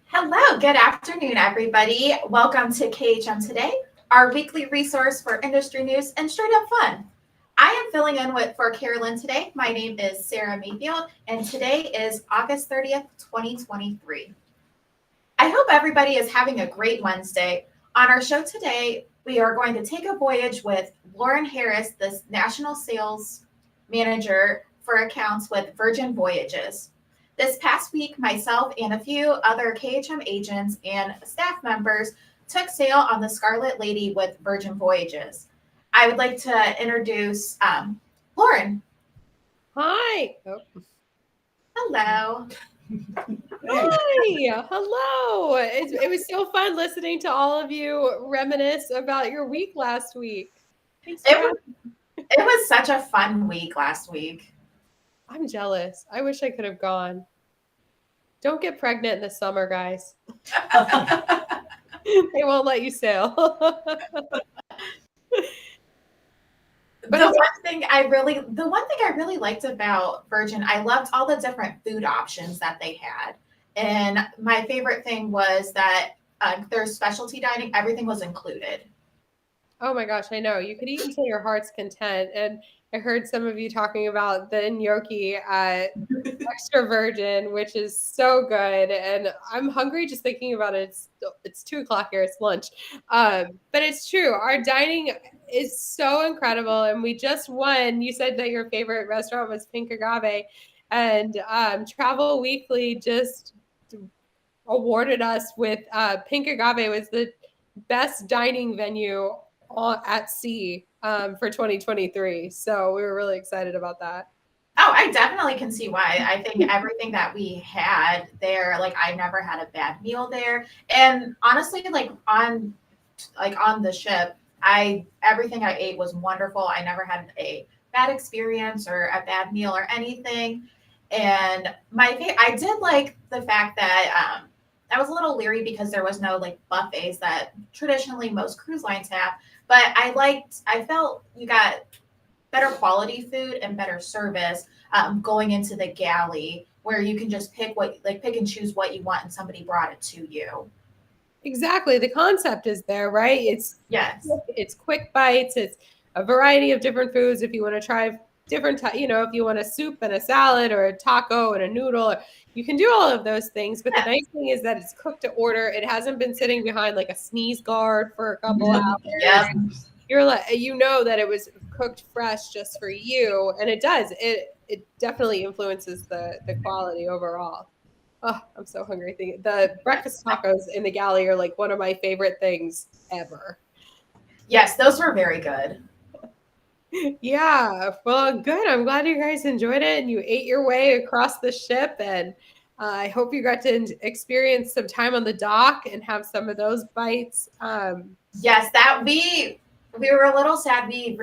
Hello, good afternoon, everybody. Welcome to KHM Today, our weekly resource for industry news and straight up fun. I am filling in for Carolyn today. My name is Sarah Mayfield, and today is August 30th, 2023. I hope everybody is having a great Wednesday. On our show today, we are going to take a voyage with Lauren Harris, the National Sales Manager for Accounts with Virgin Voyages. This past week, myself and a few other KHM agents and staff members took sail on the Scarlet Lady with Virgin Voyages. I would like to introduce Lauren. Hi. Hello. Hi. Hello. It was so fun listening to all of you reminisce about your week last week. It was such a fun week last week. I'm jealous. I wish I could have gone. Don't get pregnant in the summer, guys. They won't let you sail. The one thing I really liked about Virgin, I loved all the different food options that they had. And my favorite thing was that their specialty dining, everything was included. Oh my gosh, I know. You could eat until your heart's content. And I heard some of you talking about the gnocchi extra virgin, which is so good. And I'm hungry just thinking about it. It's 2:00 here. It's lunch. But it's true. Our dining is so incredible. And we just won. You said that your favorite restaurant was Pink Agave. And Travel Weekly just awarded us with Pink Agave was the best dining venue at sea for 2023. So we were really excited about that. Oh, I definitely can see why. I think everything that we had there, like I never had a bad meal there. And honestly, on the ship, everything I ate was wonderful. I never had a bad experience or a bad meal or anything. And I did like the fact that I was a little leery because there was no like buffets that traditionally most cruise lines have. But I felt you got better quality food and better service going into the galley where you can just pick and choose what you want and somebody brought it to you. Exactly. The concept is there, right? It's quick bites. It's a variety of different foods. If you want to try different, if you want a soup and a salad or a taco and a noodle, you can do all of those things. But the nice thing is that it's cooked to order. It hasn't been sitting behind like a sneeze guard for a couple hours. Yep. You're like, that it was cooked fresh just for you. And it does. It definitely influences the quality overall. Oh, I'm so hungry. The breakfast tacos in the galley are like one of my favorite things ever. Yes, those were very good. Yeah, well, good. I'm glad you guys enjoyed it and you ate your way across the ship. And I hope you got to experience some time on the dock and have some of those bites. Yes, that we were a little sad. We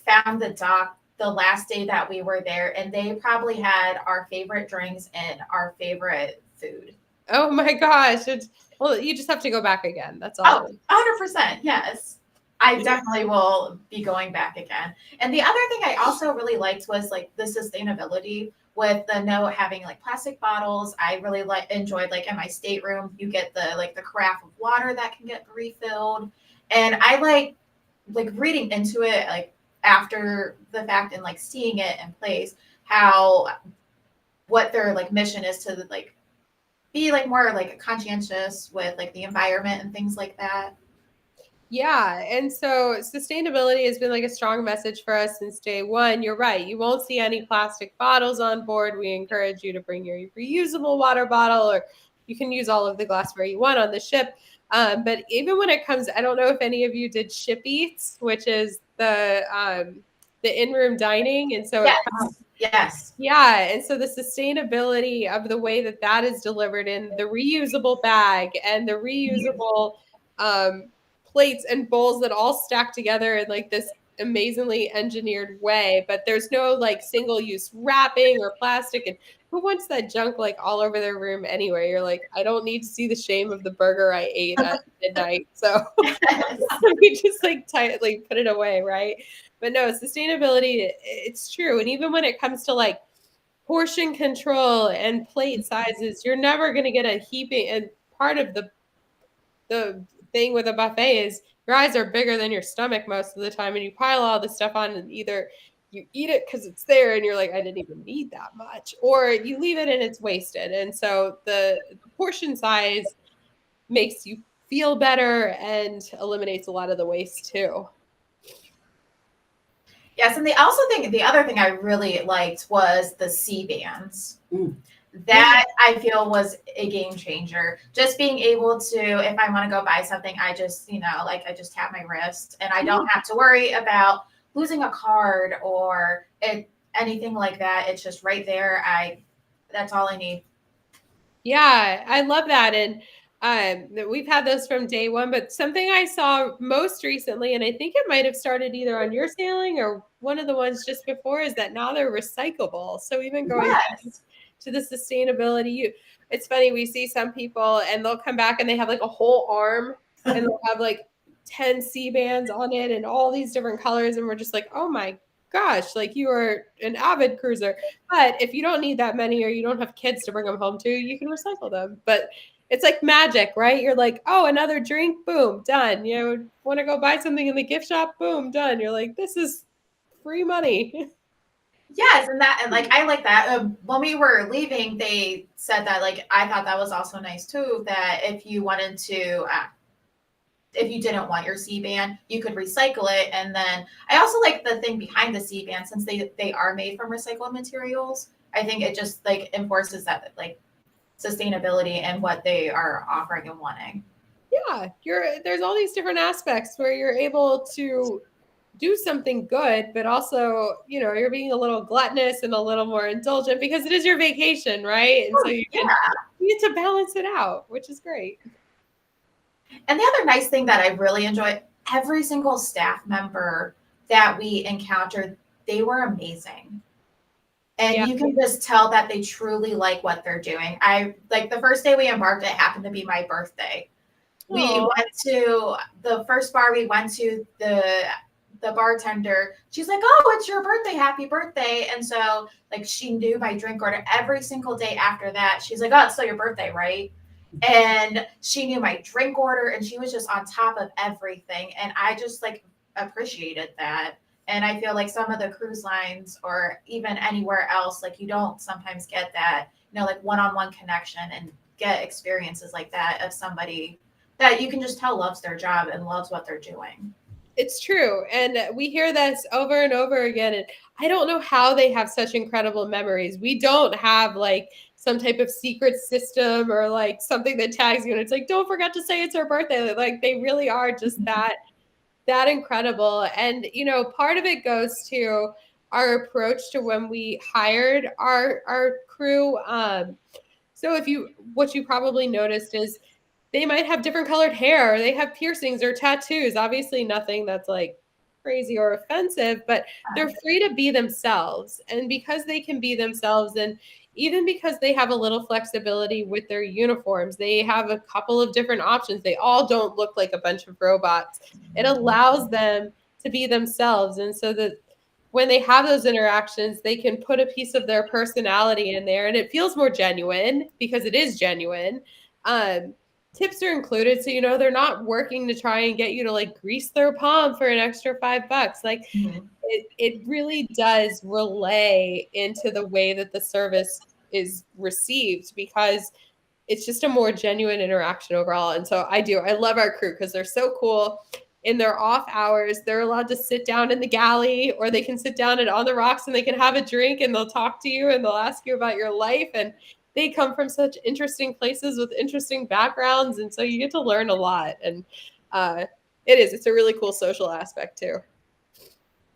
found the dock the last day that we were there, and they probably had our favorite drinks and our favorite food. Oh my gosh. Well, you just have to go back again. That's all. Oh, 100%. Yes. I definitely will be going back again. And the other thing I also really liked was like the sustainability with the no having like plastic bottles. I really enjoyed in my stateroom, you get the carafe of water that can get refilled. And I like reading into it like after the fact and like seeing it in place, what their mission is to be more conscientious with the environment and things like that. Yeah. And so sustainability has been a strong message for us since day one. You're right. You won't see any plastic bottles on board. We encourage you to bring your reusable water bottle, or you can use all of the glassware you want on the ship. But even when it comes, I don't know if any of you did ship eats, which is the in-room dining. And so yes. Yeah. And so the sustainability of the way that is delivered in the reusable bag and the reusable plates and bowls that all stack together in this amazingly engineered way, but there's no single use wrapping or plastic. And who wants that junk all over their room anyway? You're like, I don't need to see the shame of the burger I ate at midnight. So we just tightly put it away, right? But no, sustainability, it's true. And even when it comes to portion control and plate sizes, you're never going to get a heaping and part of the thing with a buffet is your eyes are bigger than your stomach most of the time, and you pile all this stuff on, and either you eat it because it's there and you're like, I didn't even need that much, or you leave it and it's wasted. And so the portion size makes you feel better and eliminates a lot of the waste too. Yes, and the other thing I really liked was the C bands. That I feel was a game changer. Just being able to, if I want to go buy something, I just, I just tap my wrist and I don't have to worry about losing a card or anything like that. It's just right there. That's all I need. Yeah, I love that. And we've had those from day one, but something I saw most recently, and I think it might have started either on your sailing or one of the ones just before, is that now they're recyclable. So even going to the sustainability, it's funny, we see some people and they'll come back and they have like a whole arm and they'll have like 10 C bands on it and all these different colors. And we're just like, oh my gosh, like you are an avid cruiser. But if you don't need that many or you don't have kids to bring them home to, you can recycle them. But it's like magic, right? You're like, oh, another drink, boom, done. Want to go buy something in the gift shop, boom, done. You're like, this is free money. Yes, and I like that. When we were leaving, they said that I thought that was also nice too. That if you wanted to, if you didn't want your C band, you could recycle it. And then I also like the thing behind the C band, since they are made from recycled materials. I think it just enforces that sustainability and what they are offering and wanting. Yeah, there's all these different aspects where you're able to do something good, but also, you're being a little gluttonous and a little more indulgent because it is your vacation, right? And so you need to balance it out, which is great. And the other nice thing that I really enjoy, every single staff member that we encountered, they were amazing. And you can just tell that they truly like what they're doing. The first day we embarked, it happened to be my birthday. We went to the first bar we went to, the bartender, she's like, oh, it's your birthday, happy birthday. And so she knew my drink order every single day after that. She's like, oh, it's still your birthday, right? And she knew my drink order and she was just on top of everything. And I just appreciated that. And I feel like some of the cruise lines or even anywhere else, you don't sometimes get that, one-on-one connection and get experiences like that of somebody that you can just tell loves their job and loves what they're doing. It's true. And we hear this over and over again. And I don't know how they have such incredible memories. We don't have some type of secret system or something that tags you. And it's don't forget to say it's her birthday. They really are just that incredible. And, part of it goes to our approach to when we hired our crew. So what you probably noticed is they might have different colored hair, or they have piercings or tattoos. Obviously nothing that's crazy or offensive, but they're free to be themselves. And because they can be themselves, and even because they have a little flexibility with their uniforms, they have a couple of different options. They all don't look like a bunch of robots. It allows them to be themselves. And so that when they have those interactions, they can put a piece of their personality in there and it feels more genuine because it is genuine. Tips are included. So, they're not working to try and get you to grease their palm for an extra $5. It really does relay into the way that the service is received because it's just a more genuine interaction overall. And so I love our crew because they're so cool. In their off hours, they're allowed to sit down in the galley, or they can sit down on the rocks and they can have a drink and they'll talk to you and they'll ask you about your life. And they come from such interesting places with interesting backgrounds. And so you get to learn a lot. And it's a really cool social aspect too.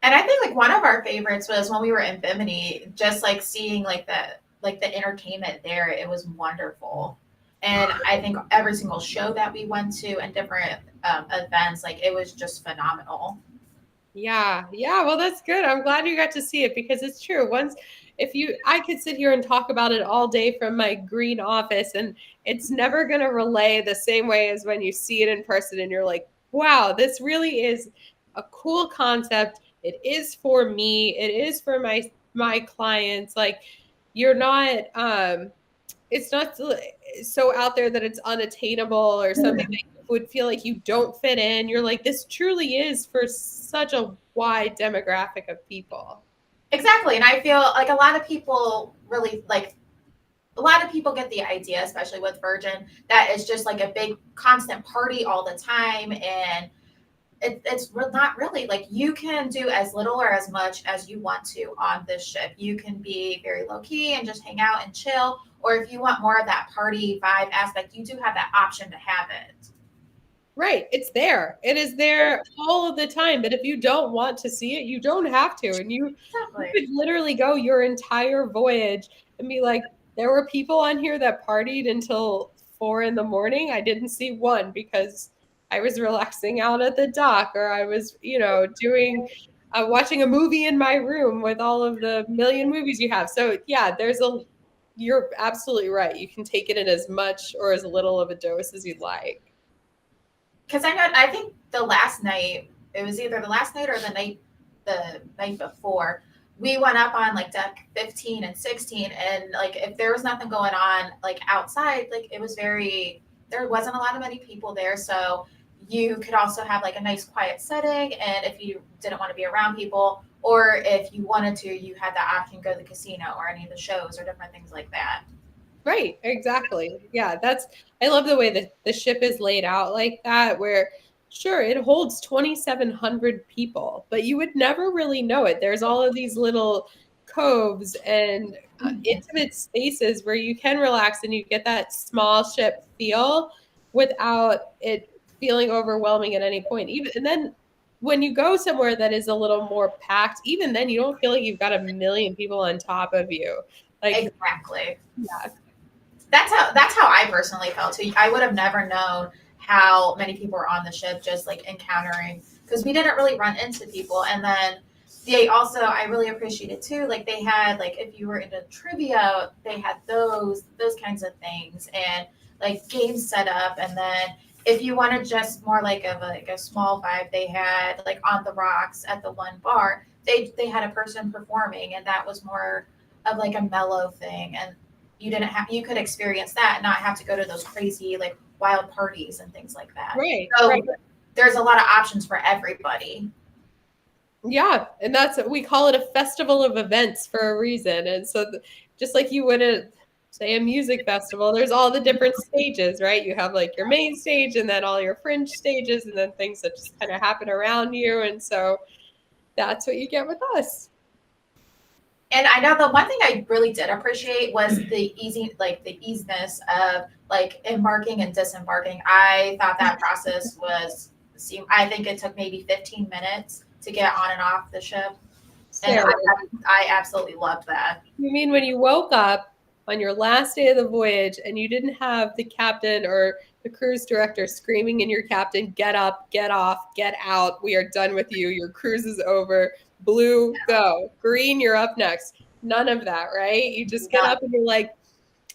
And I think one of our favorites was when we were in Bimini, just seeing the entertainment there. It was wonderful. And I think every single show that we went to and different events, it was just phenomenal. Yeah. Well, that's good. I'm glad you got to see it because it's true. I could sit here and talk about it all day from my green office, and it's never going to relay the same way as when you see it in person and you're like, wow, this really is a cool concept. It is for me. It is for my clients. You're not, it's not so out there that it's unattainable or something that you would feel like you don't fit in. You're like, this truly is for such a wide demographic of people. Exactly. And I feel like a lot of people really like, a lot of people get the idea, especially with Virgin, that it's just like a big constant party all the time. And it's not really. Like, you can do as little or as much as you want to on this ship. You can be very low key and just hang out and chill. Or if you want more of that party vibe aspect, you do have that option to have it. Right. It's there. It is there all of the time. But if you don't want to see it, you don't have to. And you could literally go your entire voyage and be like, there were people on here that partied until 4 a.m. I didn't see one because I was relaxing out at the dock, or I was, doing watching a movie in my room with all of the million movies you have. So yeah, you're absolutely right. You can take it in as much or as little of a dose as you'd like. Because I think the last night, it was either the last night or the night before, we went up on like deck 15 and 16, and like if there was nothing going on like outside, like there wasn't a lot of many people there, so you could also have like a nice quiet setting. And if you didn't want to be around people, or if you wanted to, you had that option to go to the casino or any of the shows or different things like that. Right, exactly. Yeah, I love the way that the ship is laid out like that, where sure, it holds 2,700 people, but you would never really know it. There's all of these little coves and intimate spaces where you can relax and you get that small ship feel without it feeling overwhelming at any point. And then when you go somewhere that is a little more packed, even then you don't feel like you've got a million people on top of you. Like, exactly. Yeah. That's how I personally felt too. I would have never known how many people were on the ship, just like encountering, because we didn't really run into people. And then they also, I really appreciated too, like they had, like if you were into trivia, they had those kinds of things, and like games set up. And then if you wanted just more like a small vibe, they had like on the rocks at the one bar, they had a person performing, and that was more of like a mellow thing. And you could experience that and not have to go to those crazy like wild parties and things like that. Right. So right. there's a lot of options for everybody. Yeah, and we call it a festival of events for a reason. And so just like you would at, say, a music festival, there's all the different stages, right? You have like your main stage and then all your fringe stages and then things that just kind of happen around you. And so that's what you get with us. And I know the one thing I really did appreciate was the easiness of like embarking and disembarking. I thought that process I think it took maybe 15 minutes to get on and off the ship. And I absolutely loved that. You mean when you woke up on your last day of the voyage and you didn't have the captain or the cruise director screaming in your captain, get up, get off, get out, we are done with you, your cruise is over, blue, go, green, you're up next. None of that, right? You just get up and you're like,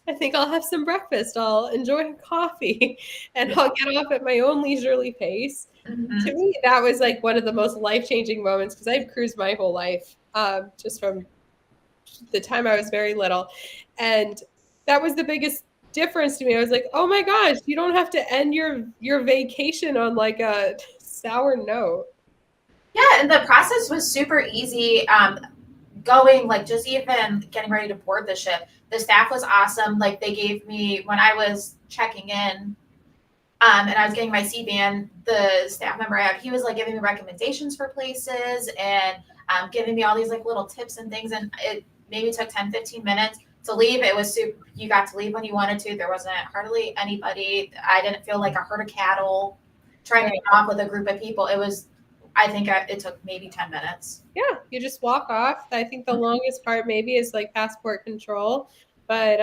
I think I'll have some breakfast, I'll enjoy a coffee, and I'll get off at my own leisurely pace. Mm-hmm. To me, that was like one of the most life-changing moments, because I've cruised my whole life, just from the time I was very little. And that was the biggest difference to me. I was like, oh my gosh, you don't have to end your vacation on like a sour note. Yeah, and the process was super easy. Going like just even getting ready to board the ship, the staff was awesome. Like they gave me, when I was checking in, and I was getting my C-band, the staff member he was like giving me recommendations for places and giving me all these like little tips and things. And it maybe took 10-15 minutes to leave. It was super, you got to leave when you wanted to. There wasn't hardly anybody. I didn't feel like a herd of cattle trying to get off with a group of people. I think it took maybe 10 minutes. Yeah, you just walk off. I think the longest part maybe is like passport control. But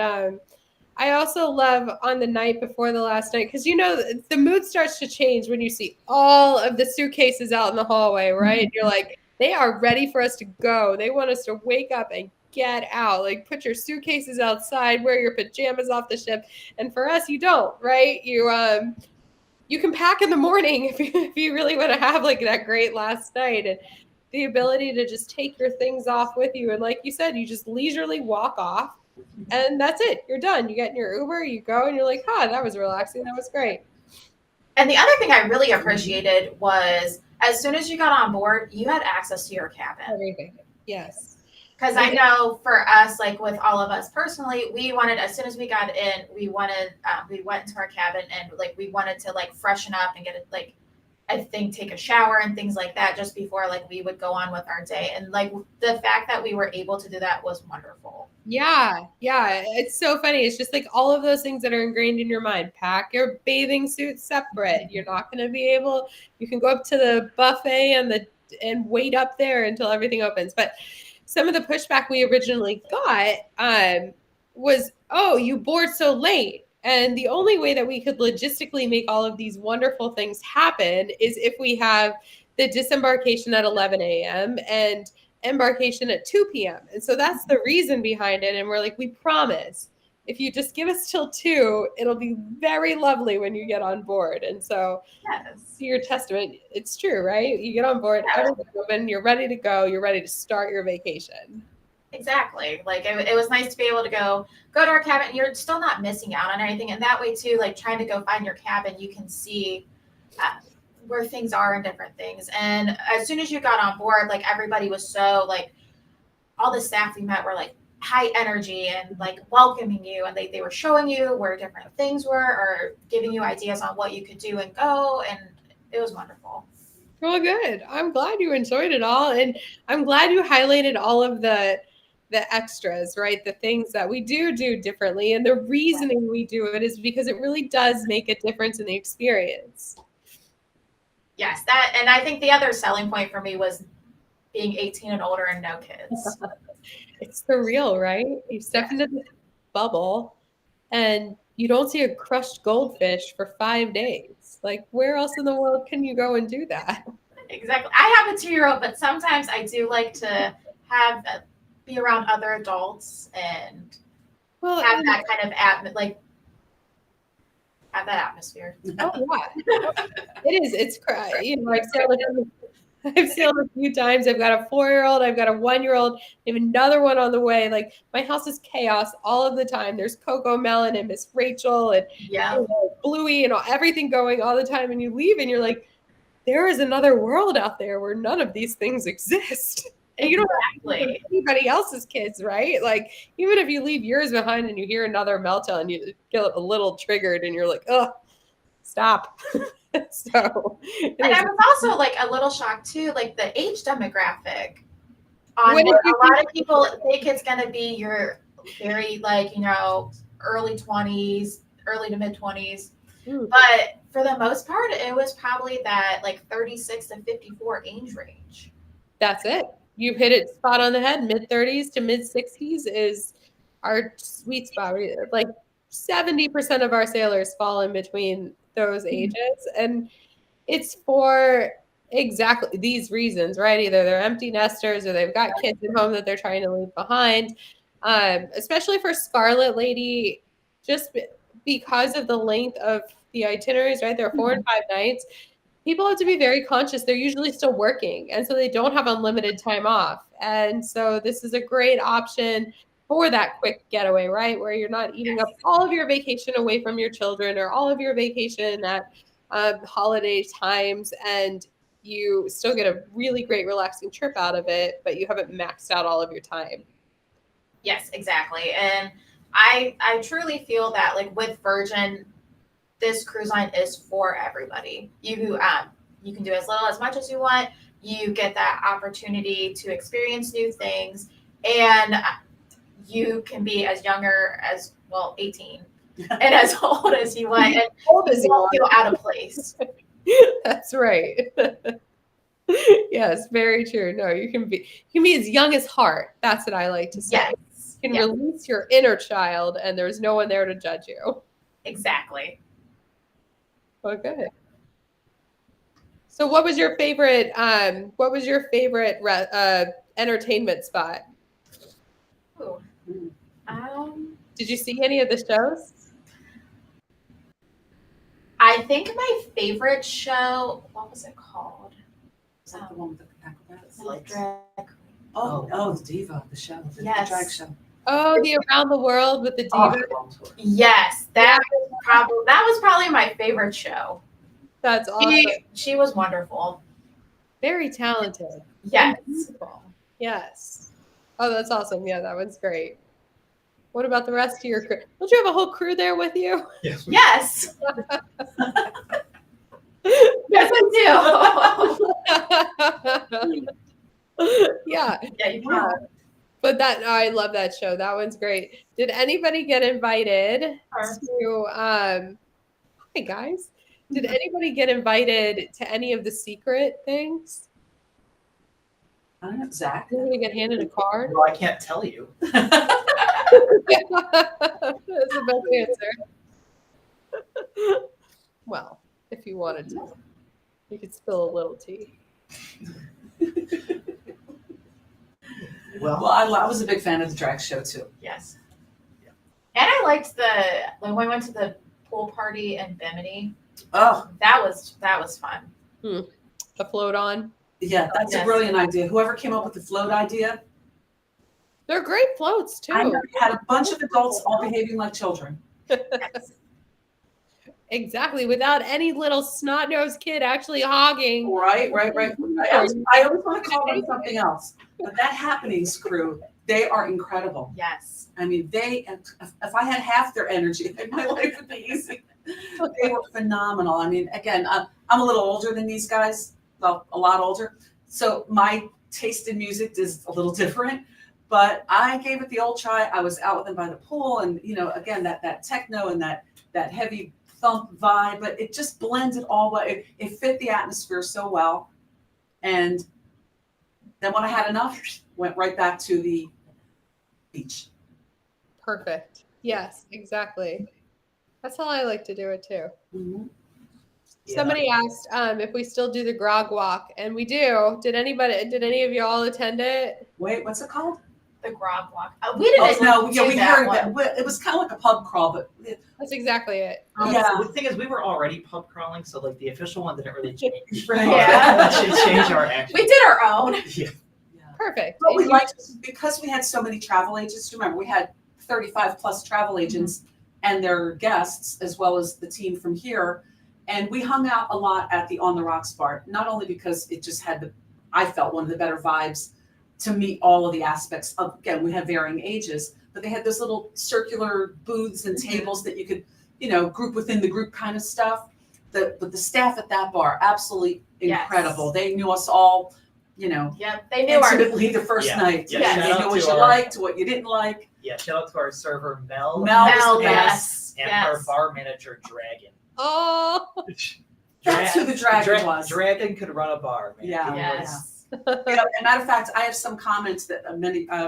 I also love on the night before the last night, because the mood starts to change when you see all of the suitcases out in the hallway, right? Mm-hmm. You're like, they are ready for us to go. They want us to wake up and get out. Like, put your suitcases outside, wear your pajamas off the ship. And for us, you don't, right? You can pack in the morning if you really want to have like that great last night, and the ability to just take your things off with you. And like you said, you just leisurely walk off. and that's it. You're done. You get in your Uber, you go, and you're like, that was relaxing. That was great. And the other thing I really appreciated was as soon as you got on board, you had access to your cabin. Everything. Yes. Because I know for us, like with all of us personally, we wanted, as soon as we got in, we went into our cabin and like we wanted to like freshen up and get it like, I think take a shower and things like that just before like we would go on with our day. And like the fact that we were able to do that was wonderful. Yeah. It's so funny. It's just like all of those things that are ingrained in your mind. Pack your bathing suit separate. You're not going to be able, you can go up to the buffet and wait up there until everything opens. But some of the pushback we originally got was, you board so late. And the only way that we could logistically make all of these wonderful things happen is if we have the disembarkation at 11 a.m. and embarkation at 2 p.m. And so that's the reason behind it. And we're like, we promise, if you just give us till 2, it'll be very lovely when you get on board. And so to your testament, it's true, right? You get on board, everything's open, you're ready to go, you're ready to start your vacation. Exactly. Like it was nice to be able to go to our cabin. You're still not missing out on anything. And that way too, like trying to go find your cabin, you can see where things are and different things. And as soon as you got on board, like everybody was so like, all the staff we met were like high energy and like welcoming you. And they were showing you where different things were or giving you ideas on what you could do and go. And it was wonderful. Well, good. I'm glad you enjoyed it all. And I'm glad you highlighted all of the extras, right? The things that we do differently. And the reasoning we do it is because it really does make a difference in the experience. Yes, that, and I think the other selling point for me was being 18 and older and no kids. It's the real, right? You step into the bubble and you don't see a crushed goldfish for 5 days. Like, where else in the world can you go and do that? Exactly. I have a 2-year-old, but sometimes I do like to be around other adults and have that kind of have that atmosphere. Oh yeah, it is. It's I've sailed a few times. I've got a 4-year-old. I've got a 1-year-old. I have another one on the way. Like my house is chaos all of the time. There's Coco Melon and Miss Rachel and Bluey and everything going all the time. And you leave and you're like, there is another world out there where none of these things exist. And you don't have anybody else's kids, right? Like even if you leave yours behind and you hear another meltdown, you get a little triggered and you're like, oh, stop. So, and I was also like a little shocked too, like the age demographic. A lot of people think it's going to be your very like, early 20s, early to mid 20s. But for the most part, it was probably that like 36 to 54 age range. That's it. You've hit it spot on the head. Mid 30s to mid 60s is our sweet spot. Like 70% of our sailors fall in between those ages. And it's for exactly these reasons, right? Either they're empty nesters or they've got kids at home that they're trying to leave behind. Especially for Scarlet Lady, just because of the length of the itineraries, right? There are 4 and 5 nights. People have to be very conscious. They're usually still working. And so they don't have unlimited time off. And so this is a great option for that quick getaway, right? Where you're not eating up all of your vacation away from your children or all of your vacation at holiday times. And you still get a really great relaxing trip out of it, but you haven't maxed out all of your time. Yes, exactly. And I truly feel that like with Virgin, this cruise line is for everybody. You can do as little as much as you want. You get that opportunity to experience new things, and you can be as younger as 18 and as old as you want, and you won't feel out of place. That's right. Yes, very true. No, you can be as young as heart. That's what I like to say. Yes. You can release your inner child, and there's no one there to judge you. Exactly. Okay. So what was your favorite entertainment spot? Ooh. Did you see any of the shows? I think my favorite show, what was it called? Is that the one with the acrobats? Drag. Oh, the Diva, the show, the drag show. Oh, the Around the World with the diva. Yes, that was probably my favorite show. That's awesome. She was wonderful. Very talented. Yes. And beautiful. Yes. Oh, that's awesome. Yeah, that one's great. What about the rest of your crew? Don't you have a whole crew there with you? Yes. Yes, I do. Yeah. Yeah, you can. But I love that show. That one's great. Did anybody get invited to hey guys? Did anybody get invited to any of the secret things? I don't know, Zach. Did anybody get handed a card? Well, I can't tell you. That's the best answer. Well, if you wanted to, you could spill a little tea. Well, I was a big fan of the drag show too. Yes. Yeah. And I liked when we went to the pool party in Bimini. Oh, that was fun. The float on. Yeah, that's a brilliant idea. Whoever came up with the float idea. They're great floats too. I know you had a bunch of adults all behaving like children. Yes. Exactly, without any little snot-nosed kid actually hogging. Right. I always want to call them something else, but that Happenings crew, they are incredible. Yes. I mean, if I had half their energy, my life would be easy. They were phenomenal. I mean, again, I'm a little older than these guys, well, a lot older. So my taste in music is a little different, but I gave it the old try. I was out with them by the pool, and again, that techno and that heavy thump vibe, but it just blended all well. It fit the atmosphere so well. And then when I had enough, went right back to the beach. Perfect. Yes, exactly. That's how I like to do it too. Mm-hmm. Somebody asked if we still do the grog walk, and we do. Did any of you all attend it? Wait, what's it called? The grog walk. We didn't. We heard that. It was kind of like a pub crawl, but that's exactly it. The thing is, we were already pub crawling, so like the official one didn't really change. Right. Yeah. Should change our action. We did our own. Yeah. Perfect. But we liked, because we had so many travel agents. Remember, we had 35 plus travel agents and their guests, as well as the team from here. And we hung out a lot at the On the Rocks bar, not only because it just had I felt one of the better vibes to meet all of the aspects of, again, we have varying ages, but they had those little circular booths and tables that you could, group within the group kind of stuff. But the staff at that bar, absolutely incredible. Yes. They knew us all, Yep, they knew intimately the first night. Yeah, They knew what you liked, what you didn't like. Yeah, shout out to our server, Mel. Mel, yes. And our bar manager, Dragon. Oh. That's who the dragon was. Dragon could run a bar, man. Yeah. Yes. As a matter of fact, I have some comments that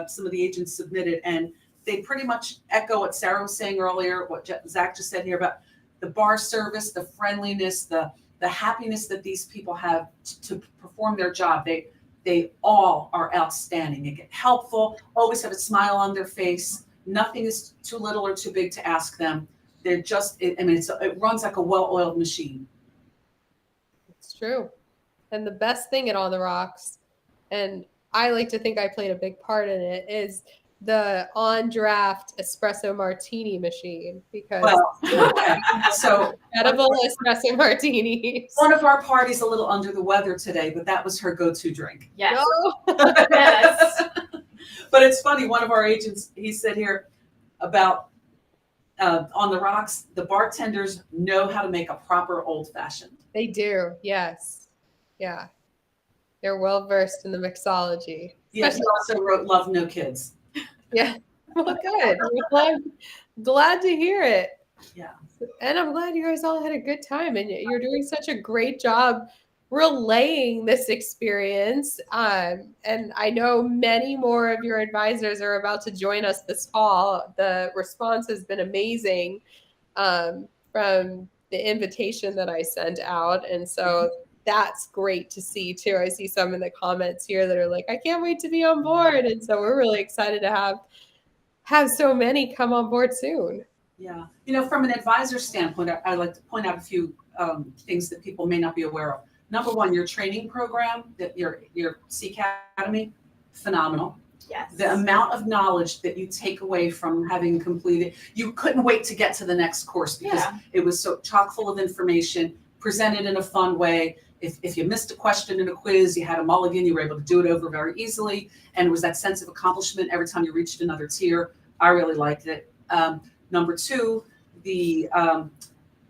some of the agents submitted, and they pretty much echo what Sarah was saying earlier, what Zach just said here about the bar service, the friendliness, the happiness that these people have to perform their job. They all are outstanding. They get helpful, always have a smile on their face. Nothing is too little or too big to ask them. They're just, it runs like a well-oiled machine. It's true. And the best thing at On the Rocks, and I like to think I played a big part in it, is the on-draft espresso martini machine, because so edible espresso martinis. One of our parties a little under the weather today, but that was her go-to drink. Yes. No. Yes. But it's funny, one of our agents, he said here about On the Rocks, the bartenders know how to make a proper old-fashioned. They do, yes. Yeah. They're well-versed in the mixology. Yeah, he also wrote Love No Kids. Yeah. Well, good. We're glad to hear it. Yeah. And I'm glad you guys all had a good time, and you're doing such a great job relaying this experience. And I know many more of your advisors are about to join us this fall. The response has been amazing from the invitation that I sent out. And so that's great to see too. I see some in the comments here that are like, I can't wait to be on board. And so we're really excited to have so many come on board soon. Yeah. From an advisor standpoint, I like to point out a few things that people may not be aware of. Number one, your training program, that your Sea Academy, phenomenal. Yes. The amount of knowledge that you take away from having completed, you couldn't wait to get to the next course because it was so chock full of information, presented in a fun way. If you missed a question in a quiz, you had a mulligan, you were able to do it over very easily. And it was that sense of accomplishment every time you reached another tier. I really liked it. Number two, the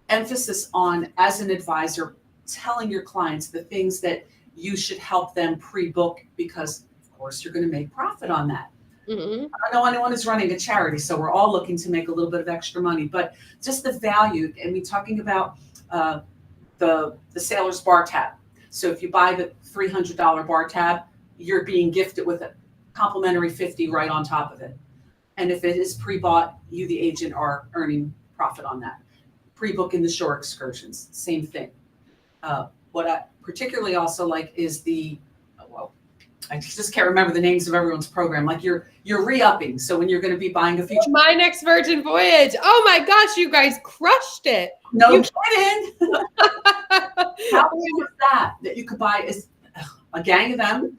emphasis on, as an advisor, telling your clients the things that you should help them pre-book because, of course, you're going to make profit on that. Mm-hmm. I don't know anyone who's running a charity, so we're all looking to make a little bit of extra money, but just the value, and we're talking about the sailor's bar tab. So if you buy the $300 bar tab, you're being gifted with a complimentary 50 right on top of it. And if it is pre-bought, you, the agent, are earning profit on that. Pre-booking the shore excursions, same thing. What I particularly also like is I just can't remember the names of everyone's program. Like you're re-upping. So when you're going to be buying a future. My next Virgin Voyage. Oh my gosh, you guys crushed it. No kidding. How cool is that? That you could buy is a gang of them.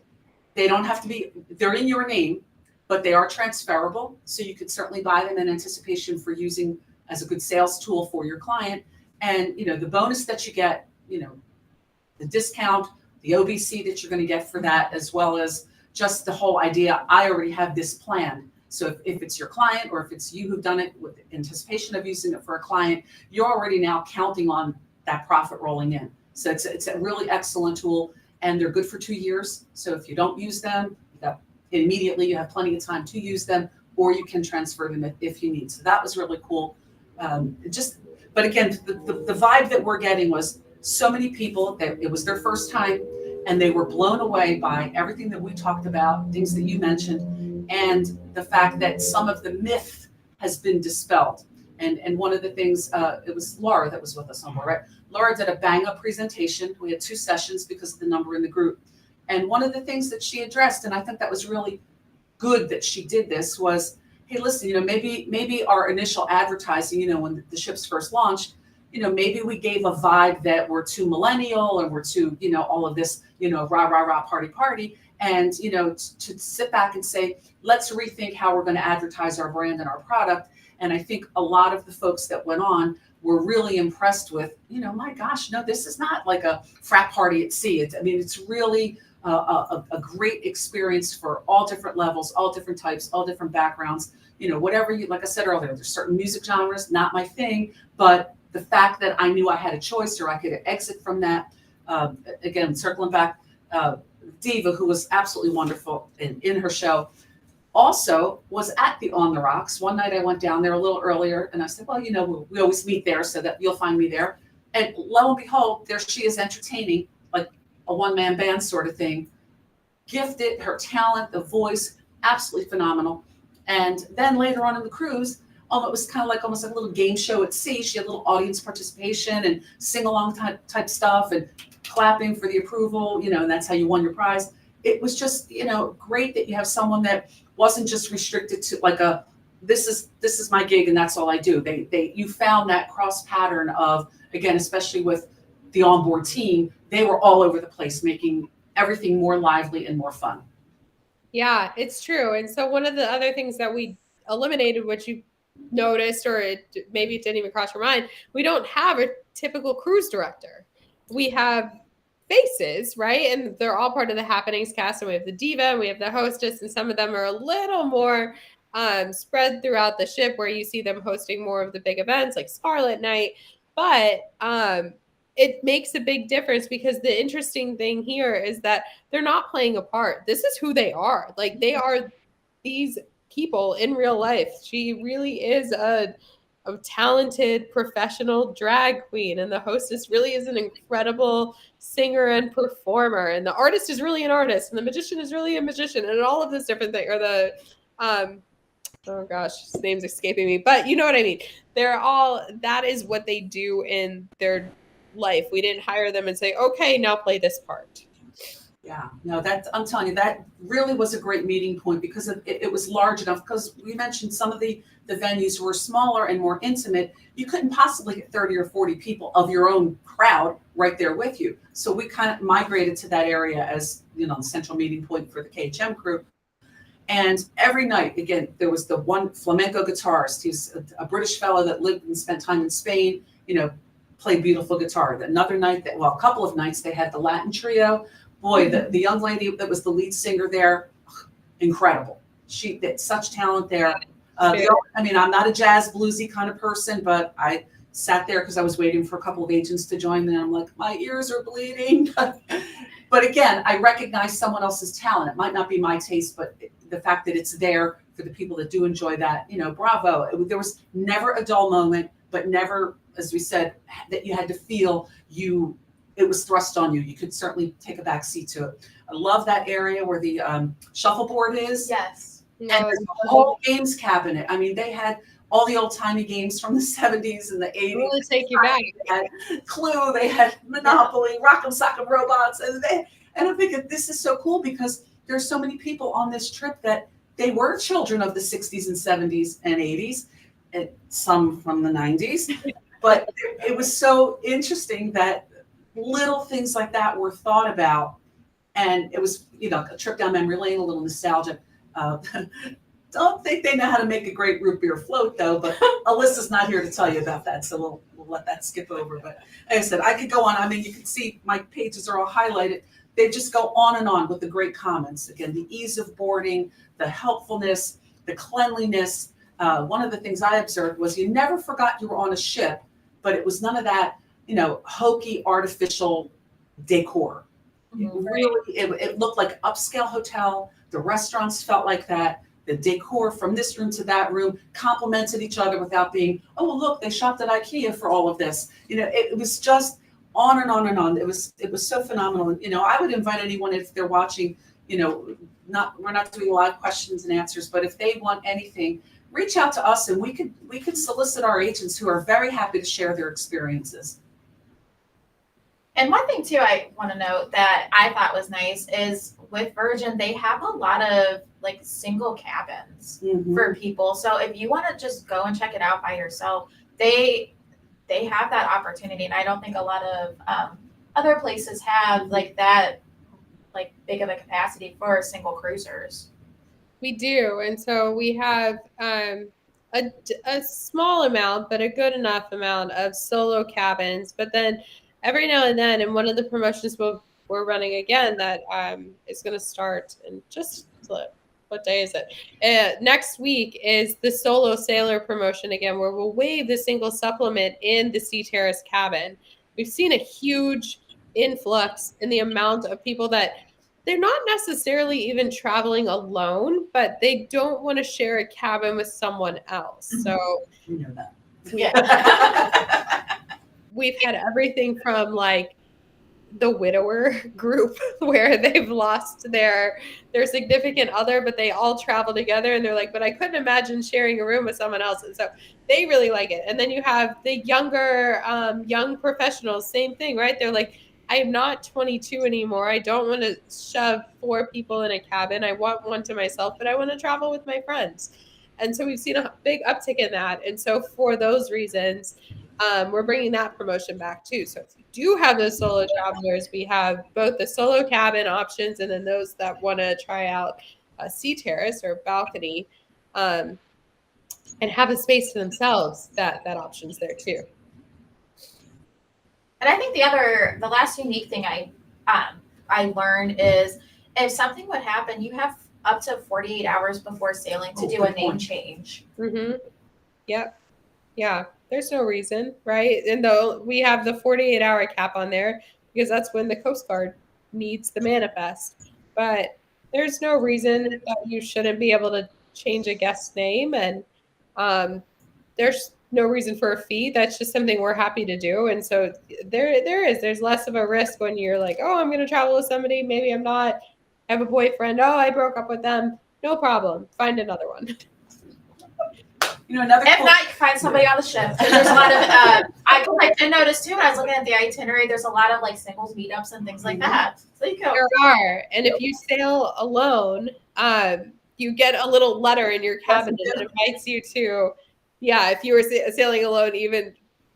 They don't have to be, they're in your name, but they are transferable. So you could certainly buy them in anticipation for using as a good sales tool for your client. And, the bonus that you get, the discount, the OBC that you're going to get for that, as well as just the whole idea, I already have this planned. So if it's your client or if it's you who've done it with anticipation of using it for a client, you're already now counting on that profit rolling in. So it's a really excellent tool, and they're good for 2 years. So if you don't use them, immediately you have plenty of time to use them, or you can transfer them if you need. So that was really cool. But again, the vibe that we're getting was so many people that it was their first time and they were blown away by everything that we talked about, things that you mentioned, and the fact that some of the myth has been dispelled. And one of the things, it was Laura that was with us on board, right? Laura did a bang-up presentation. We had 2 sessions because of the number in the group. And one of the things that she addressed, and I think that was really good that she did this, was, hey, listen, maybe our initial advertising, when the ships first launched, maybe we gave a vibe that we're too millennial and we're too, all of this, rah, rah, rah, party. And, to sit back and say, let's rethink how we're going to advertise our brand and our product. And I think a lot of the folks that went on were really impressed with, my gosh, no, this is not like a frat party at sea. It's really a great experience for all different levels, all different types, all different backgrounds, whatever you, like I said earlier, there's certain music genres, not my thing, but the fact that I knew I had a choice or I could exit from that, again, circling back, Diva, who was absolutely wonderful in her show, also was at the On the Rocks. One night I went down there a little earlier and I said, well, we always meet there so that you'll find me there. And lo and behold, there she is entertaining, like a one-man band sort of thing. Gifted, her talent, the voice, absolutely phenomenal. And then later on in the cruise, it was kind of almost like a little game show at sea. She had a little audience participation and sing-along type stuff and clapping for the approval, and that's how you won your prize. It was just, great that you have someone that wasn't just restricted to this is my gig and that's all I do. You found that cross pattern of, again, especially with the onboard team, they were all over the place, making everything more lively and more fun. Yeah, it's true. And so one of the other things that we eliminated, which you noticed, or maybe it didn't even cross your mind, we don't have a typical cruise director. We have faces, right? And they're all part of the happenings cast. And we have the diva, and we have the hostess, and some of them are a little more spread throughout the ship, where you see them hosting more of the big events like Scarlet Night. But it makes a big difference, because the interesting thing here is that they're not playing a part. This is who they are. Like, they are these people in real life. She really is a talented professional drag queen, and the hostess really is an incredible singer and performer, and the artist is really an artist, and the magician is really a magician, and all of this different thing, or the oh gosh, his name's escaping me, but you know what I mean. That is what they do in their life. We didn't hire them and say, okay, now play this part. Yeah, no, I'm telling you, that really was a great meeting point, because it was large enough, because we mentioned some of the venues were smaller and more intimate. You couldn't possibly get 30 or 40 people of your own crowd right there with you. So we kind of migrated to that area as, the central meeting point for the KHM crew. And every night, again, there was the one flamenco guitarist. He's a British fellow that lived and spent time in Spain, played beautiful guitar. Another night, a couple of nights, they had the Latin trio. Boy, the young lady that was the lead singer there, incredible. She did such talent there. I'm not a jazz bluesy kind of person, but I sat there because I was waiting for a couple of agents to join me, and I'm like, my ears are bleeding. But again, I recognize someone else's talent. It might not be my taste, but the fact that it's there for the people that do enjoy that, bravo. There was never a dull moment, but never, as we said, that you had to feel it was thrust on you. You could certainly take a back seat to it. I love that area where the shuffleboard is. Yes. And there's a whole games cabinet. I mean, they had all the old-timey games from the 70s and the 80s. Really take you back. They had Clue, they had Monopoly, Rock'em Sock'em Robots, and I'm thinking, this is so cool because there's so many people on this trip that they were children of the 60s and 70s and 80s, and some from the 90s. But it was so interesting that little things like that were thought about. And it was, a trip down memory lane, a little nostalgia. Don't think they know how to make a great root beer float, though. But Alyssa's not here to tell you about that, so we'll let that skip over. But like I said, I could go on. I mean, you can see my pages are all highlighted. They just go on and on with the great comments. Again, the ease of boarding, the helpfulness, the cleanliness. One of the things I observed was you never forgot you were on a ship, but it was none of that, hokey, artificial decor. Really, it looked like an upscale hotel. The restaurants felt like that. The decor from this room to that room complemented each other without being, oh, look, they shopped at IKEA for all of this. It was just on and on and on. It was so phenomenal. I would invite anyone, if they're watching, we're not doing live questions and answers, but if they want anything, reach out to us and we could solicit our agents who are very happy to share their experiences. And one thing too, I want to note that I thought was nice is with Virgin, they have a lot of like single cabins for people. So if you want to just go and check it out by yourself, they have that opportunity. And I don't think a lot of other places have like that, like big of a capacity for single cruisers. We do. And so we have a small amount, but a good enough amount of solo cabins. But then every now and then, and one of the promotions we're running again that is going to start in just, what day is it? Next week is the solo sailor promotion again, where we'll waive the single supplement in the Sea Terrace cabin. We've seen a huge influx in the amount of people that they're not necessarily even traveling alone, but they don't want to share a cabin with someone else. So you know that. Yeah. We've had everything from like the widower group where they've lost their significant other, but they all travel together and they're like, but I couldn't imagine sharing a room with someone else. And so they really like it. And then you have the younger, young professionals, same thing, right? They're like, I am not 22 anymore. I don't want to shove 4 people in a cabin. I want one to myself, but I want to travel with my friends. And so we've seen a big uptick in that. And so for those reasons, we're bringing that promotion back too. So if you do have those solo travelers, we have both the solo cabin options and then those that want to try out a sea terrace or balcony and have a space to themselves, that option's there too. And I think the last unique thing I learned is if something would happen, you have up to 48 hours before sailing to do a name change. Mm-hmm. Yep. Yeah. There's no reason, right? And though we have the 48-hour cap on there because that's when the Coast Guard needs the manifest. But there's no reason that you shouldn't be able to change a guest name, and there's no reason for a fee. That's just something we're happy to do. And so there's less of a risk when you're like, oh, I'm going to travel with somebody. Maybe I'm not. I have a boyfriend. Oh, I broke up with them. No problem. Find another one. Another if cool. not, you find somebody on the ship. There's a lot of I did notice too when I was looking at the itinerary. There's a lot of like singles meetups and things like that. So you go. There are, and if you sail alone, you get a little letter in your cabin that invites you to. Yeah, if you were sailing alone, even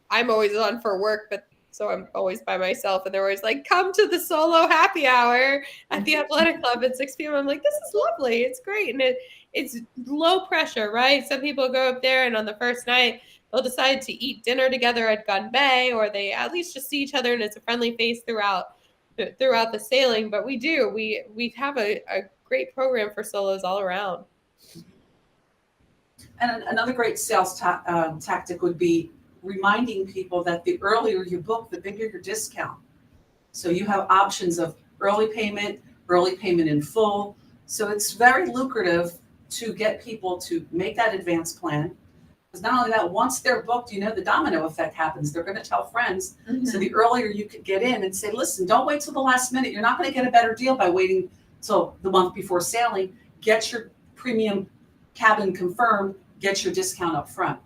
I'm always on for work, but So I'm always by myself, and they're always like, come to the solo happy hour at the athletic club at 6 p.m. I'm like, this is lovely. It's great. And it's low pressure, right? Some people go up there and on the first night, they'll decide to eat dinner together at Gun Bay, or they at least just see each other and it's a friendly face throughout the sailing. But we have a great program for solos all around. And another great sales tactic would be reminding people that the earlier you book, the bigger your discount. So you have options of early payment in full. So it's very lucrative to get people to make that advance plan. Because not only that, once they're booked, the domino effect happens. They're going to tell friends. Mm-hmm. So the earlier you could get in and say, listen, don't wait till the last minute. You're not going to get a better deal by waiting till the month before sailing. Get your premium cabin confirmed, get your discount up front.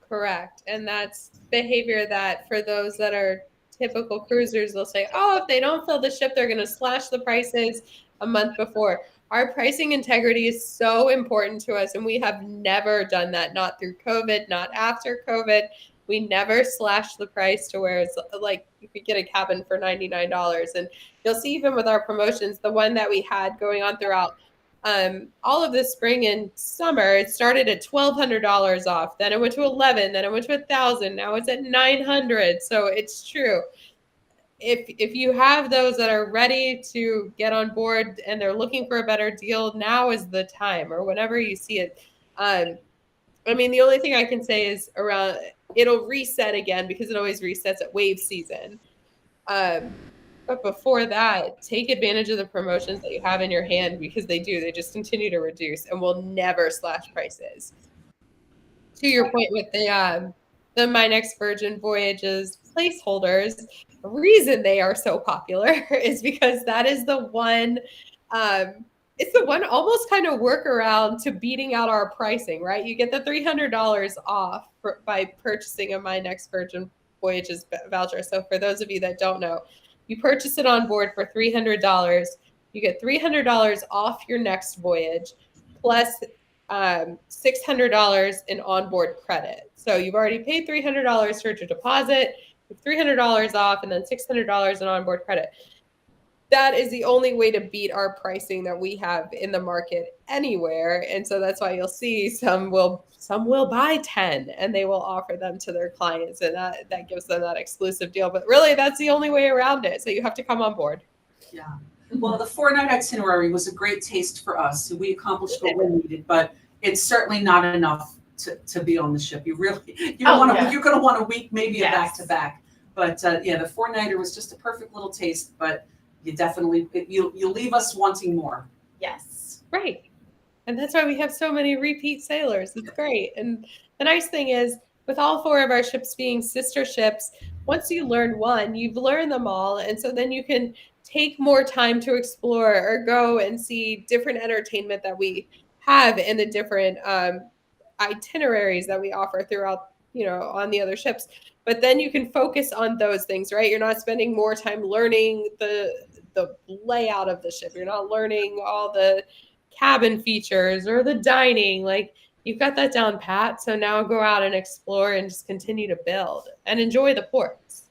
Correct. And that's behavior that for those that are typical cruisers, they'll say, oh, if they don't fill the ship, they're going to slash the prices a month before. Our pricing integrity is so important to us, and we have never done that, not through COVID, not after COVID. We never slashed the price to where it's like you could get a cabin for $99. And you'll see even with our promotions, the one that we had going on throughout all of this spring and summer, it started at $1,200 off. Then it went to $1,100. Then it went to $1,000. Now it's at $900. So it's true. If you have those that are ready to get on board and they're looking for a better deal, now is the time, or whenever you see it. I mean, the only thing I can say is around it'll reset again because it always resets at wave season. But before that, take advantage of the promotions that you have in your hand because they just continue to reduce and will never slash prices. To your point with the My Next Virgin Voyages placeholders, the reason they are so popular is because that is the one, it's the one almost kind of workaround to beating out our pricing, right? You get the $300 off by purchasing a My Next Virgin Voyages voucher. So for those of you that don't know, you purchase it on board for $300. You get $300 off your next voyage, plus $600 in onboard credit. So you've already paid $300 towards your deposit, $300 off, and then $600 in onboard credit. That is the only way to beat our pricing that we have in the market anywhere. And so that's why you'll see some will buy 10 and they will offer them to their clients, and that gives them that exclusive deal. But really, that's the only way around it. So you have to come on board. Yeah. Well, the 4-night itinerary was a great taste for us. We accomplished what we needed, but it's certainly not enough to be on the ship. You're going to want a week, maybe a back-to-back. But the 4-nighter was just a perfect little taste, but you definitely, you'll leave us wanting more. Yes. Right. And that's why we have so many repeat sailors. It's great. And the nice thing is, with all 4 of our ships being sister ships, once you learn one, you've learned them all. And so then you can take more time to explore or go and see different entertainment that we have in the different itineraries that we offer throughout, on the other ships. But then you can focus on those things, right? You're not spending more time learning the layout of the ship. You're not learning all the cabin features or the dining. Like, you've got that down pat. So now go out and explore and just continue to build and enjoy the ports.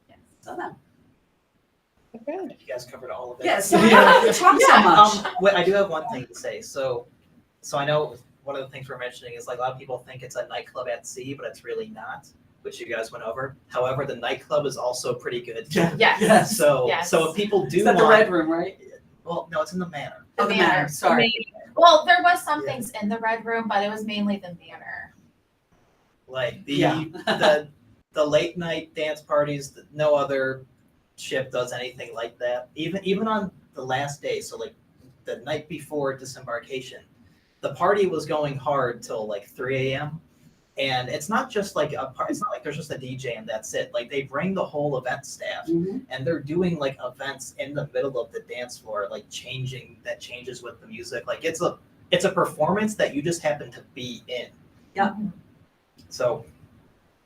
Yes. So then. Okay. You guys covered all of it. Yes. Talk so much. I do have one thing to say. So I know one of the things we're mentioning is like a lot of people think it's a nightclub at sea, but it's really not, which you guys went over. However, the nightclub is also pretty good. Yes. So if people do want the Red Room, right? Well, no, it's in the Manor. The Manor. Sorry. Well, there was some things in the Red Room, but it was mainly the Manor. Like the late night dance parties, no other ship does anything like that. Even on the last day, so like the night before disembarkation, the party was going hard till like 3 a.m. And it's not just like a party. It's not like there's just a DJ and that's it. Like, they bring the whole event staff, and they're doing like events in the middle of the dance floor, like changes with the music. Like, it's a performance that you just happen to be in. Yeah. So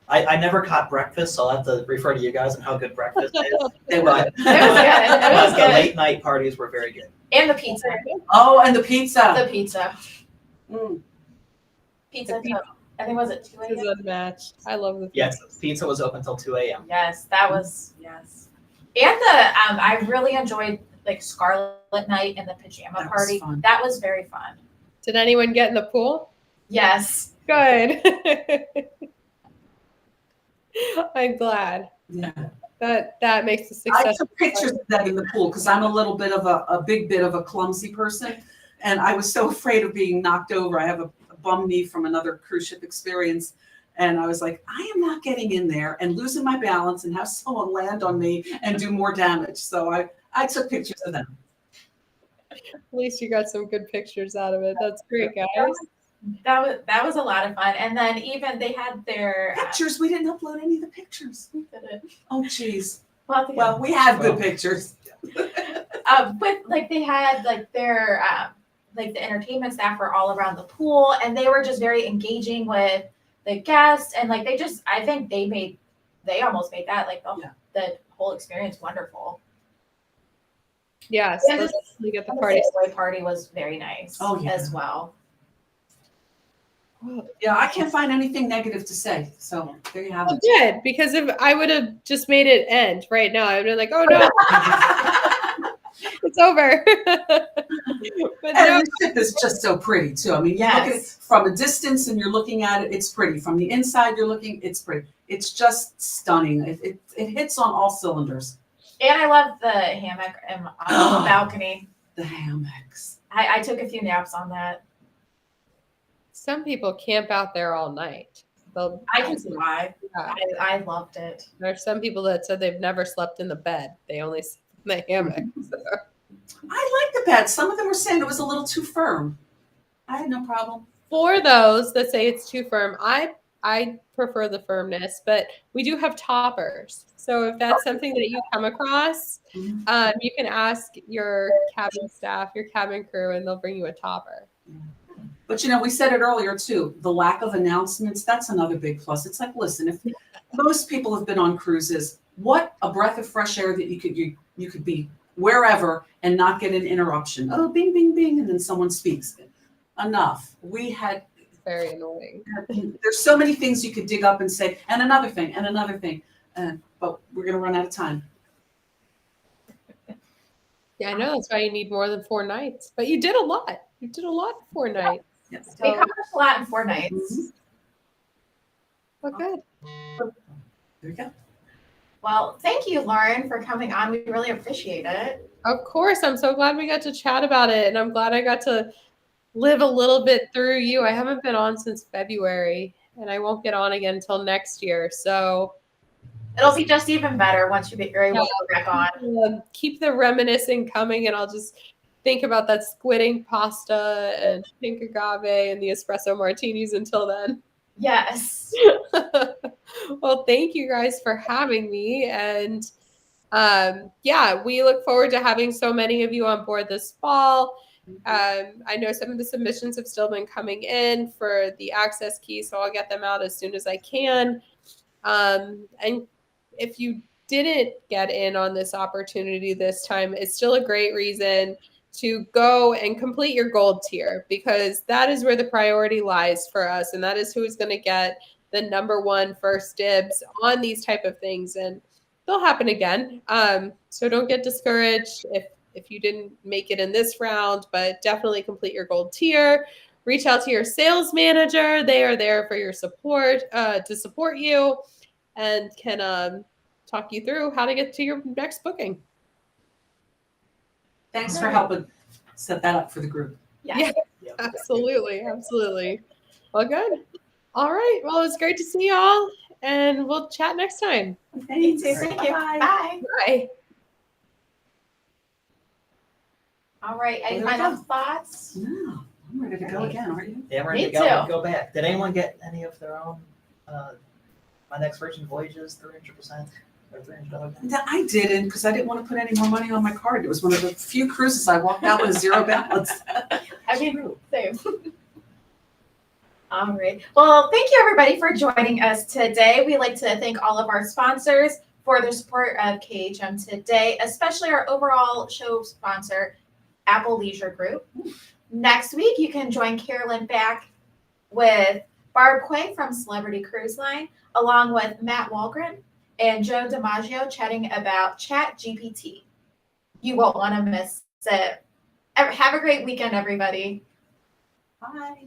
I never caught breakfast, so I'll have to refer to you guys on how good breakfast is. It was good. It was The good. late night parties were very good. And the pizza. Oh, and the pizza. The pizza. Mm. Pizza. I think was it 2 This is a.m.? unmatched. I love the Yes, pizza was open till 2 a.m. Yes, that was yes. And the I really enjoyed like Scarlet Night and the pajama That was party. fun. That was very fun. Did anyone get in the pool? Yes. Good. I'm glad. Yeah. That makes the I success. took pictures of that in the pool because I'm a little bit of a big bit of a clumsy person. And I was so afraid of being knocked over. I have a bum knee from another cruise ship experience. And I was like, I am not getting in there and losing my balance and have someone land on me and do more damage. So I took pictures of them. At least you got some good pictures out of it. That's great, guys. That was a lot of fun. And then even they had their Pictures, we didn't upload any of the pictures. Oh, geez. Well, we have good pictures. with like they had like their like the entertainment staff were all around the pool and they were just very engaging with the guests and like I think they almost made that like the whole experience wonderful. Yes, And let's just- definitely get the And party. the takeaway party was very nice as well. Yeah, I can't find anything negative to say. So there you have Oh, it. good, because if I would have just made it end right now, I'd be like, oh no, it's over. But no, And the ship is just so pretty too. I mean, you look at it Yes. from a distance and you're looking at it, it's pretty. From the inside, you're looking, it's pretty. It's just stunning. It hits on all cylinders. And I love the hammock on the balcony. The hammocks. I took a few naps on that. some people camp out there all night. I can see why. Yeah. I loved it. There's some people that said they've never slept in the bed. They only sleep in the hammock. So. I like the bed. Some of them were saying it was a little too firm. I had no problem. For those that say it's too firm, I prefer the firmness, but we do have toppers. So if that's something that you come across, you can ask your cabin staff, your cabin crew, and they'll bring you a topper. But we said it earlier too, the lack of announcements, that's another big plus. It's like, listen, if most people have been on cruises, what a breath of fresh air that you could be wherever and not get an interruption. Oh, bing, bing, bing, and then someone speaks. Enough. We had It's very annoying. there's so many things you could dig up and say, and another thing, but we're gonna run out of time. Yeah, I know that's why you need more than 4 nights. But you did a lot. You did a lot in 4 nights. Yes. We accomplished a lot in 4 nights. Well, good. There you go. Well, thank you, Lauren, for coming on. We really appreciate it. Of course, I'm so glad we got to chat about it, and I'm glad I got to live a little bit through you. I haven't been on since February, and I won't get on again until next year. So It'll be just even better once you're able to go back on. keep the reminiscing coming, and I'll just think about that squid ink pasta and pink agave and the espresso martinis until then. Yes. Well, thank you guys for having me. And we look forward to having so many of you on board this fall. I know some of the submissions have still been coming in for the access key, so I'll get them out as soon as I can. And if you didn't get in on this opportunity this time, it's still a great reason to go and complete your gold tier, because that is where the priority lies for us, and that is who is going to get the #1 first dibs on these type of things, and they'll happen again. So don't get discouraged if you didn't make it in this round, but definitely complete your gold tier. Reach out to your sales manager. They are there for your support, to support you, and can talk you through how to get to your next booking. Thanks for helping set that up for the group. Yes. Yeah. Absolutely. Well, good. All right. Well, it was great to see y'all, and we'll chat next time. Thanks. Thank you. Bye. Bye. All right. Any There we final go. thoughts? No, I'm ready to go again, aren't you? Yeah, we're Me ready to go. too. Go back. Did anyone get any of their own? My next Virgin Voyages 300% or $300. No, I didn't, because I didn't want to put any more money on my card. It was one of the few cruises I walked out with a zero balance. I mean, same. All right. Well, thank you everybody for joining us today. We'd like to thank all of our sponsors for their support of KHM Today, especially our overall show sponsor, Apple Leisure Group. Next week, you can join Carolyn back with Barb Quay from Celebrity Cruise Line, along with Matt Walgren and Joe DiMaggio chatting about ChatGPT. You won't want to miss it. Have a great weekend, everybody. Bye.